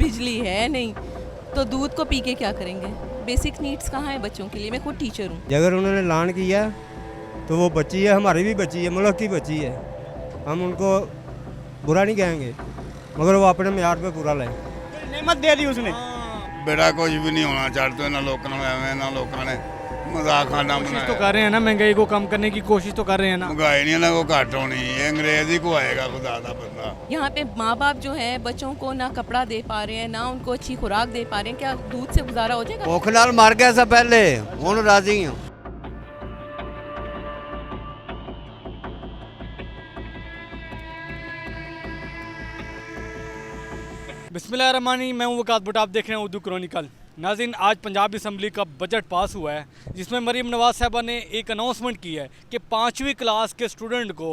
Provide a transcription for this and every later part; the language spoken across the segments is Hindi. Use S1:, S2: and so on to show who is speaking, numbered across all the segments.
S1: बिजली है नहीं तो दूध को पी के क्या करेंगे। बेसिक नीड्स कहाँ है बच्चों के लिए। मैं खुद टीचर हूँ।
S2: अगर उन्होंने ऐलान किया तो वो बच्ची है, हमारी भी बच्ची है, मुल्क की बच्ची है, हम उनको बुरा नहीं कहेंगे, मगर वो अपने म्यार पे पूरा लें।
S3: नेमत दे दी उसने।
S4: बेटा कुछ भी नहीं होना चाहते इन्होंने लोगों ने मजाक खाना
S3: कोशिश
S4: बनाया।
S3: तो कर रहे हैं ना, महंगाई को कम करने की कोशिश तो कर रहे हैं ना।
S4: महंगाई नहीं ना को घट होनी, ये अंग्रेजी को आएगा खुदा दा बंदा।
S1: यहाँ पे माँ बाप जो है बच्चों को ना कपड़ा दे पा रहे हैं, ना उनको अच्छी खुराक दे पा रहे हैं। क्या दूध से गुजारा हो जाएगा।
S5: भुख नाल मर गया सा पहले, हुण राजी हूँ।
S3: बिस्मिल्लाहिर्रहमानिर्रहीम, मैं हूँ वकास भुट्ट, आप देख रहे हैं उर्दू क्रॉनिकल। नाज़रीन, आज पंजाब असम्बली का बजट पास हुआ है जिसमें मरीम नवाज़ साहबा ने एक अनाउंसमेंट की है कि 5वीं क्लास के स्टूडेंट को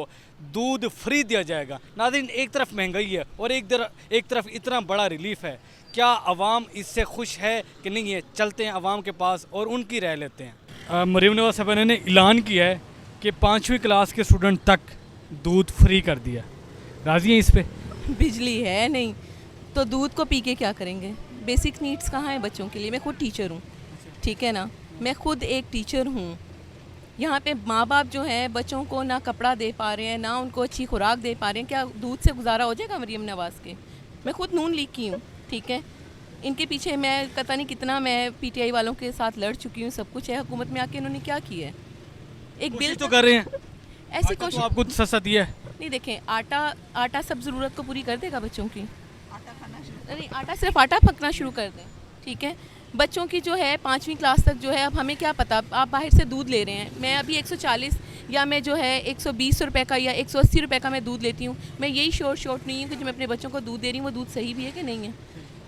S3: दूध फ्री दिया जाएगा। नाज़रीन, एक तरफ महंगाई है और एक तरफ इतना बड़ा रिलीफ है। क्या अवाम इससे खुश है कि नहीं है? चलते हैं अवाम के पास और उनकी राय लेते हैं। मरीम नवाज़ साहबा ने ऐलान किया है कि 5वीं क्लास के स्टूडेंट तक दूध फ्री कर दिया। राज़ी हैं इस पर?
S1: बिजली है नहीं तो दूध को पी के क्या करेंगे। बेसिक नीड्स कहाँ है बच्चों के लिए। मैं खुद टीचर हूँ, ठीक है ना। मैं खुद एक टीचर हूँ। यहाँ पे माँ बाप जो है बच्चों को ना कपड़ा दे पा रहे हैं, ना उनको अच्छी खुराक दे पा रहे हैं। क्या दूध से गुजारा हो जाएगा मरीम नवाज़ के। मैं खुद नून लीग की हूँ, ठीक है। इनके पीछे मैं पता नहीं कितना मैं PTI वालों के साथ लड़ चुकी हूँ। सब कुछ है, हुकूमत में आके इन्होंने क्या किया है। एक बिल
S3: तो कर रहे हैं,
S1: ऐसी
S3: तो
S1: कोशिश
S3: आपको सस्ता दिया है।
S1: नहीं। देखें, आटा सब ज़रूरत को पूरी कर देगा बच्चों की। नहीं, आटा सिर्फ आटा पकना शुरू कर दें, ठीक है। बच्चों की जो है 5वीं क्लास तक जो है, अब हमें क्या पता, आप बाहर से दूध ले रहे हैं। मैं अभी 140 या मैं जो है 120 रुपये का या 180 रुपये का मैं दूध लेती हूँ। मैं यही शॉर्ट नहीं हूँ कि जो मैं अपने बच्चों को दूध दे रही हूँ वो दूध सही भी है कि नहीं है,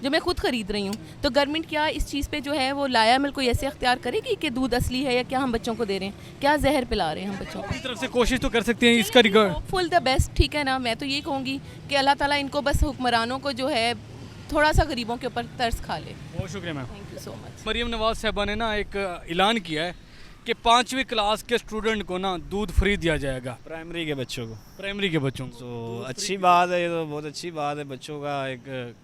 S1: जो मैं खुद ख़रीद रही हूँ। तो गवर्नमेंट क्या इस चीज़ पे जो है वो लाया मिल कोई ऐसे अख्तियार करेगी कि दूध असली है या क्या हम बच्चों को दे रहे हैं, क्या जहर पिला रहे हैं हम बच्चों को।
S3: अपनी तरफ से कोशिश तो कर सकते हैं इसका रिगार्ड।
S1: फुल द बेस्ट, ठीक है ना। मैं तो ये कहूँगी कि अल्लाह ताला इनको बस हुक्मरानों को जो है थोड़ा सा गरीबों के ऊपर तरस खा ले।
S3: बहुत शुक्रिया ma'am.
S1: Thank you so much.
S3: Maryam Nawaz साहबा ने ना एक ऐलान किया है कि 5वीं क्लास के स्टूडेंट को ना दूध फ्री दिया जाएगा।
S6: प्राइमरी के बच्चों को,
S3: प्राइमरी के बच्चों को
S6: तो अच्छी बात है, ये तो बहुत अच्छी बात है। बच्चों का एक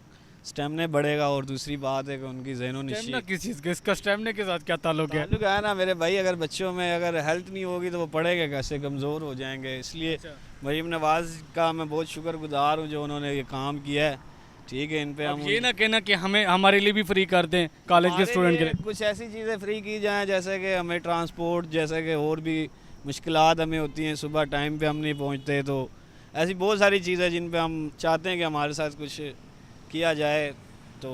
S6: स्टेमिना बढ़ेगा और दूसरी बात है कि उनकी ज़हनो-नशीं
S3: स्टेमिना किस चीज़ का, इसका स्टेमिना के साथ क्या ताल्लुक है?
S6: ताल्लुक है ना मेरे भाई, अगर बच्चों में अगर हेल्थ नहीं होगी तो वो पढ़ेंगे कैसे, कमज़ोर हो जाएंगे। इसलिए मरीम नवाज़ का मैं बहुत शुक्रगुजार हूँ जो उन्होंने ये काम किया है, ठीक है। इन पे हम
S3: ये ना कहना कि हमें हमारे लिए भी फ्री कर दें कॉलेज के स्टूडेंट के लिए।
S6: कुछ ऐसी चीज़ें फ्री की जाएँ जैसे कि हमें ट्रांसपोर्ट, जैसे कि और भी मुश्किलात हमें होती हैं, सुबह टाइम पे हम नहीं पहुंचते, तो ऐसी बहुत सारी चीज़ें जिन पे हम चाहते हैं कि हमारे साथ कुछ किया जाए। तो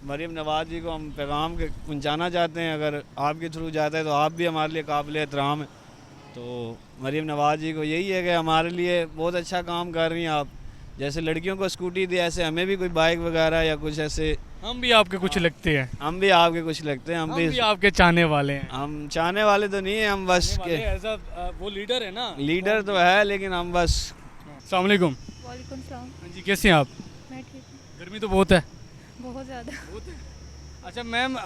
S6: मरीम नवाज़ जी को हम पैगाम पहुंचाना चाहते हैं, अगर आपके थ्रू जाता है तो आप भी हमारे लिए काबिल एहतराम है। तो मरीम नवाज़ जी को यही है कि हमारे लिए बहुत अच्छा काम कर रही हैं आप। जैसे लड़कियों को स्कूटी दी, ऐसे हमें भी कोई बाइक वगैरह या कुछ ऐसे।
S3: हम भी आपके कुछ लगते हैं,
S6: हम भी आपके कुछ लगते हैं,
S3: हम भी आपके चाहने वाले हैं।
S6: हम चाहने वाले तो नहीं है, हम बस के
S3: वो लीडर है ना।
S6: लीडर तो है लेकिन हम बस।
S3: अस्सलाम वालेकुम।
S7: वालेकुम सलाम।
S3: हाँ जी, कैसे हैं आप?
S7: मैं ठीक हूँ।
S3: गर्मी तो बहुत है।
S7: बहुत ज़्यादा।
S3: अच्छा मैम,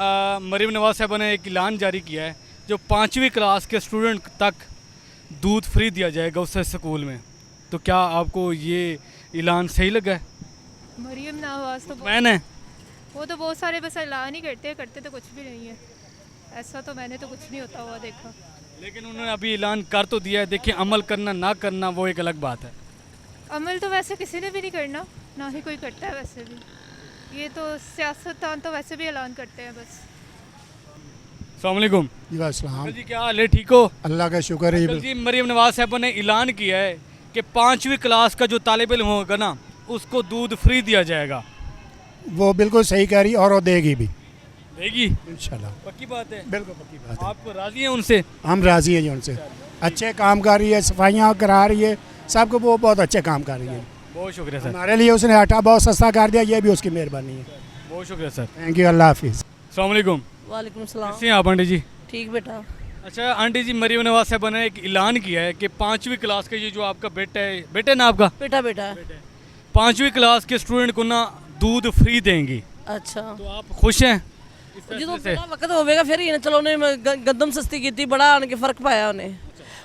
S3: मरीम नवाज़ साहबा ने एक ऐलान जारी किया है जो 5वीं क्लास के स्टूडेंट तक दूध फ्री दिया जाएगा उससे स्कूल में। तो क्या आपको ये ऐलान सही लगा है?
S7: मरीम नवाज़ तो
S3: मैंने
S7: वो तो बहुत सारे बस ऐलान ही करते तो कुछ भी नहीं है। ऐसा तो मैंने तो कुछ नहीं होता हुआ देखा।
S3: लेकिन उन्होंने अभी ऐलान कर तो दिया है। देखिए, अमल करना ना करना वो एक अलग बात है।
S7: अमल तो वैसे किसी ने भी नहीं करना, ना ही कोई करता है वैसे भी। ये तो सियासतदान तो वैसे भी ऐलान करते हैं बस।
S3: अस्सलाम वालेकुम।
S8: वालेकुम
S3: जी, क्या हाल है? ठीक हो?
S8: अल्लाह का शुक्र है।
S3: जी, मरीम नवाज़ साहबा ने ऐलान किया है कि 5वीं क्लास का जो तालिब इल्म होगा ना उसको दूध फ्री दिया जाएगा।
S8: वो बिल्कुल सही कह रही और वो देगी भी
S3: देगी
S8: इंशाल्लाह।
S3: पक्की बात है?
S8: बिल्कुल पक्की बात है।
S3: आप राजी हैं उनसे?
S8: हम राजी हैं जी उनसे। अच्छे काम कर रही है, सफाइयाँ करा रही है, सबको वो बहुत अच्छे काम कर रही है।
S3: बहुत शुक्रिया सर।
S8: हमारे लिए उसने आटा बहुत सस्ता कर दिया, ये भी उसकी मेहरबानी है।
S3: बहुत शुक्रिया सर।
S8: थैंक यू, अल्लाह हाफिज़।
S3: अस्सलाम वालेकुम।
S1: वालेकुम सलाम।
S3: कैसे हैं आप आंटी जी?
S1: ठीक बेटा।
S3: अच्छा आंटी जी, मरीम नवाज़ साहबा ने एक ऐलान किया है कि 5वीं क्लास का ये जो आपका बेटा है, बेटा ना आपका?
S1: बेटा
S3: 5वीं क्लास के स्टूडेंट को ना दूध फ्री देंगी।
S1: अच्छा,
S3: तो आप खुश हैं इस
S9: जो
S3: फैसले से?
S9: बड़ा वक्त होगा फिर ही ना। चलो उन्हें गंदम सस्ती की, बड़ा आने के फर्क पाया उन्हें।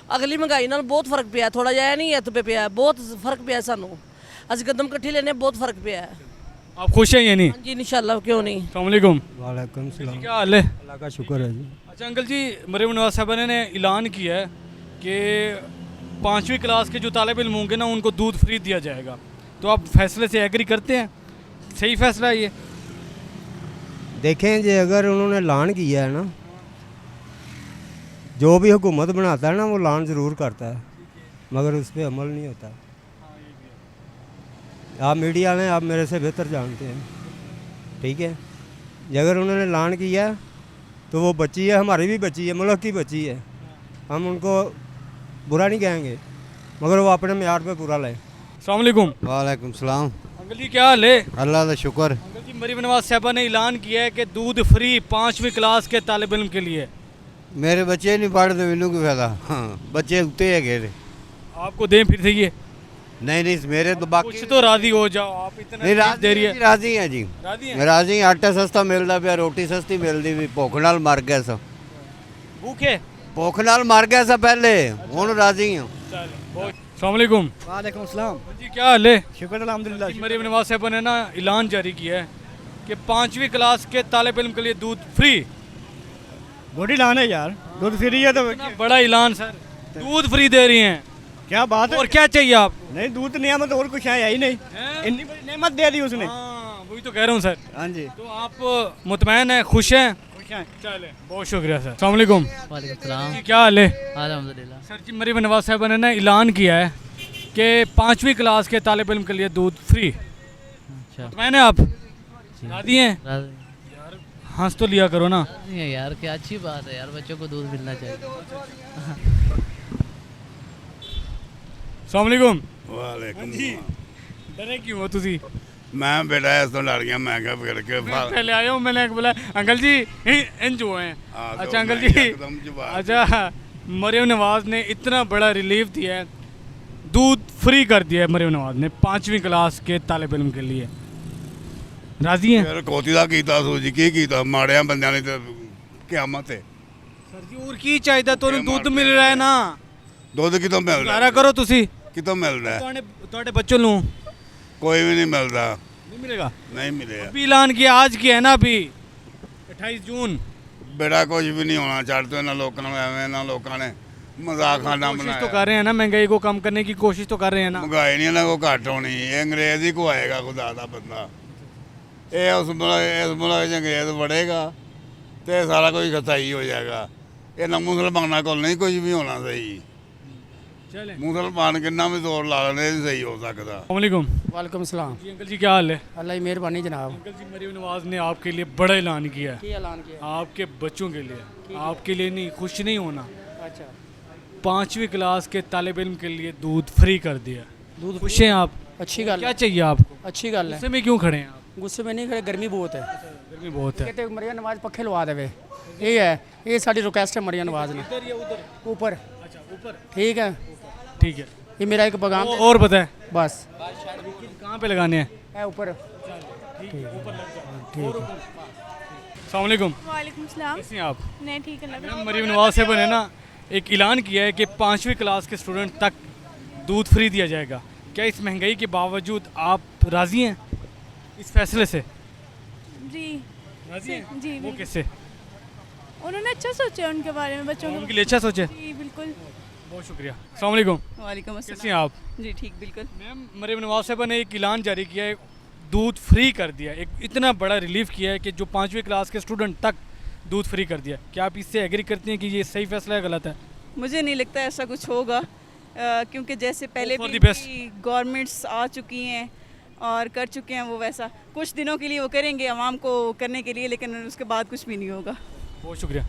S9: अगली महंगाई नाल बहुत फर्क पिया, थोड़ा जिहा नहीं इत्त पे पिया, बहुत फर्क पिया सानू। अस गंदम कट्ठी लेने बहुत फर्क पिया है।
S3: आप खुश हैं या नहीं?
S9: हाँ जी इंशाल्लाह, क्यों नहीं।
S3: अस्सलाम वालेकुम।
S2: वालेकुम सलाम।
S3: क्या हाल है?
S2: अल्लाह का शुक्र है जी।
S3: अच्छा अंकल जी, मरीम नवाज साहबा ने ऐलान किया है कि 5वीं क्लास के जो तालिब इल्म होंगे ना उनको दूध फ्री दिया जाएगा, तो आप फैसले से एग्री करते हैं? सही फैसला है ये?
S2: देखें जी, अगर उन्होंने ऐलान किया है ना, जो भी हुकूमत बनाता है ना वो ऐलान ज़रूर करता है, मगर उस पर अमल नहीं होता। आप मीडिया में आप मेरे से बेहतर जानते हैं, ठीक है। अगर उन्होंने ऐलान किया तो वो बच्ची है, हमारी भी बच्ची है, मुल्क की बच्ची है, हम उनको बुरा नहीं कहेंगे, मगर वो अपने म्यार पे पूरा लें।
S3: अस्सलाम वालेकुम।
S5: वालेकुम सलाम।
S3: अंकल जी क्या हाल है?
S5: अल्लाह का शुक्र।
S3: अंकल जी, मरीम नवाज साहबा ने ऐलान किया है कि दूध फ्री 5वीं क्लास के तालिब इल्म के लिए।
S5: मेरे बच्चे नहीं पढ़ते, मैनू की फायदा। हाँ, बच्चे उते है गए।
S3: आपको दें फिर से ये?
S5: नहीं मेरे तो बाकी
S3: कुछ तो राजी हो जाओ, आप इतना
S5: नहीं,
S3: चीज़ दे रही है।
S5: राजी है जी,
S3: राजी हैं?
S5: राजी हैं। आटा सस्ता मिलता पिया, रोटी सस्ती मिलती भी, भुख नाल मर गया सा,
S3: भूखे?
S5: भुख नाल मर गया सा पहले, हुण राजी हूँ।
S3: अस्सलाम वालेकुम।
S8: वालेकुम सलाम।
S3: जी क्या हाल है?
S8: शुक्र अल्हम्दुलिल्लाह।
S3: मरीम नवाज साहबा ने ना ऐलान जारी किया है कि 5वीं क्लास के तालिब इल्म के लिए दूध फ्री।
S8: बॉडी लान है यार, दूध फ्री है तो
S3: इतना बड़ा ऐलान सर, दूध फ्री दे रही हैं,
S8: क्या बात
S3: और क्या चाहिए आप?
S8: नहीं, दूध नियामत और कुछ है ही नहीं, इतनी बड़ी नेमत दे दी उसने।
S3: हाँ वही तो कह रहा हूँ सर।
S8: हाँ जी,
S3: तो आप मुतमैन हैं, खुश हैं?
S8: खुश हैं।
S3: चले, बहुत शुक्रिया सर। अस्सलाम वालेकुम।
S10: वालेकुम सलाम।
S3: जी क्या हाल है?
S10: अल्हम्दुलिल्लाह।
S3: सर जी, मरीम नवाज साहबा ने ना ऐलान किया है कि 5वीं क्लास के तालिब इल्म के लिए दूध फ्री।
S10: अच्छा,
S3: मैंने आप राजी हैं?
S10: राजी
S3: हंस तो लिया करो ना।
S10: है यार, क्या अच्छी बात है यार, बच्चों को दूध मिलना चाहिए।
S3: अस्सलाम वालेकुम।
S4: वालेकुम
S3: जी डरे क्यों हो तुसी?
S4: मैं बेटा इस तो डर गया, मैं क्या फिर के
S3: मैं पहले आया हूँ, मैंने बोला अंकल जी इन जो हैं।
S4: हाँ, तो
S3: अच्छा अंकल
S4: मैं
S3: जी,
S4: एकदम जवाब
S3: अच्छा मरीम नवाज ने इतना बड़ा रिलीफ दिया है, दूध फ्री कर दिया है मरीम नवाज ने 5वीं क्लास के तालिब इल्म के लिए। राजी हैं?
S4: फिर कोती का कीता सूजी की कीता माड़िया बंदियां ने तो क़यामत है।
S3: सर जी और की चाहिए, ਤੁਹਾਨੂੰ ਦੁੱਧ ਮਿਲ ਰਿਹਾ ਹੈ ਨਾ,
S4: ਦੁੱਧ ਕਿਤੋਂ ਮਿਲਦਾ?
S3: ਗੁਜ਼ਾਰਾ ਕਰੋ ਤੁਸੀਂ।
S4: ਕਿਤੋਂ ਮਿਲਦਾ ਹੈ?
S3: ਤੁਹਾਡੇ ਬੱਚੋਂ ਨੂੰ
S4: कोई भी नहीं मिलता,
S3: नहीं मिलेगा।
S4: नहीं मिलेगा।
S3: अभी ऐलान किया, आज किया है ना, अभी 28 जून।
S4: बेटा कुछ भी नहीं होना चाहते इन्होंने लोगों ने, एवं इन्होंने लोगों ने मजाक खाना
S3: कोशिश तो
S4: बनाया।
S3: कर रहे हैं ना, महंगाई को कम करने की कोशिश तो कर रहे हैं ना।
S4: महंगाई नहीं इन्होंने को घट होनी, ये अंग्रेज ही को आएगा खुदा का बंदा, ये उस मुल्क च अंग्रेज बढ़ेगा तो सारा कुछ सही हो जाएगा। इन्होंने मुसलमानों को नहीं कुछ भी होना सही,
S3: चले।
S4: मुसलमान कितना भी जोर ला लेने सही हो सकता।
S3: वालेकुम।
S8: वालेकुम सलाम।
S3: जी अंकल जी क्या हाल है?
S8: अल्लाह की मेहरबानी जनाब।
S3: अंकल जी, मरीम नवाज ने आपके लिए बड़ा ऐलान किया है,
S8: ऐलान किया?
S3: आपके बच्चों के लिए, आपके लिए नहीं, खुश नहीं होना।
S8: अच्छा,
S3: 5वीं क्लास के तालिब इल्म के लिए दूध फ्री कर दिया।
S8: दूध
S3: खुश हैं आप?
S8: अच्छी गल
S3: क्या चाहिए आपको?
S8: अच्छी गल
S3: गुस्से में क्यों खड़े हैं आप?
S8: गुस्से में नहीं खड़े, गर्मी बहुत है,
S3: गर्मी बहुत है।
S8: कहते मरिया नवाज पखे लवा देवे, ये है, ये साड़ी रिक्वेस्ट है मरिया नवाज ने।
S3: इधर या उधर?
S8: ऊपर,
S3: अच्छा ऊपर,
S8: ठीक है,
S3: ठीक है।
S8: ये मेरा एक पैगाम है,
S3: और बताएं
S8: बस
S3: कहाँ पे लगाने हैं?
S8: है ऊपर।
S3: ठीक है। अस्सलाम वालेकुम।
S1: वालेकुम सलाम।
S3: कैसे हैं आप?
S1: नहीं ठीक है,
S3: मैडम, मरीम नवाज साहब ने ना एक ऐलान किया है कि 5वीं क्लास के स्टूडेंट तक दूध फ्री दिया जाएगा। क्या इस महंगाई के बावजूद आप राज़ी हैं इस फैसले से?
S1: जी
S3: राज़ी हैं?
S1: जी
S3: वो कैसे?
S1: उन्होंने अच्छा सोचा है उनके बारे में, बच्चों
S3: उनके लिए अच्छा सोचे।
S1: जी बिल्कुल।
S3: बहुत शुक्रिया। अस्सलाम वालेकुम।
S1: वालेकुम
S3: कैसे हैं आप?
S1: जी ठीक बिल्कुल।
S3: मैम, मरीम नवाज साहब ने एक ऐलान जारी किया है, दूध फ्री कर दिया, एक इतना बड़ा रिलीफ किया है कि जो 5वीं क्लास के स्टूडेंट तक दूध फ्री कर दिया। क्या आप इससे एग्री करती हैं कि ये सही फैसला है, गलत है?
S11: मुझे नहीं लगता ऐसा कुछ होगा, क्योंकि जैसे पहले
S3: for
S11: भी
S3: the best.
S11: गवर्नमेंट्स आ चुकी हैं और कर चुके हैं वो, वैसा कुछ दिनों के लिए वो करेंगे आवाम को करने के लिए, लेकिन उसके बाद कुछ भी नहीं होगा।
S3: बहुत शुक्रिया।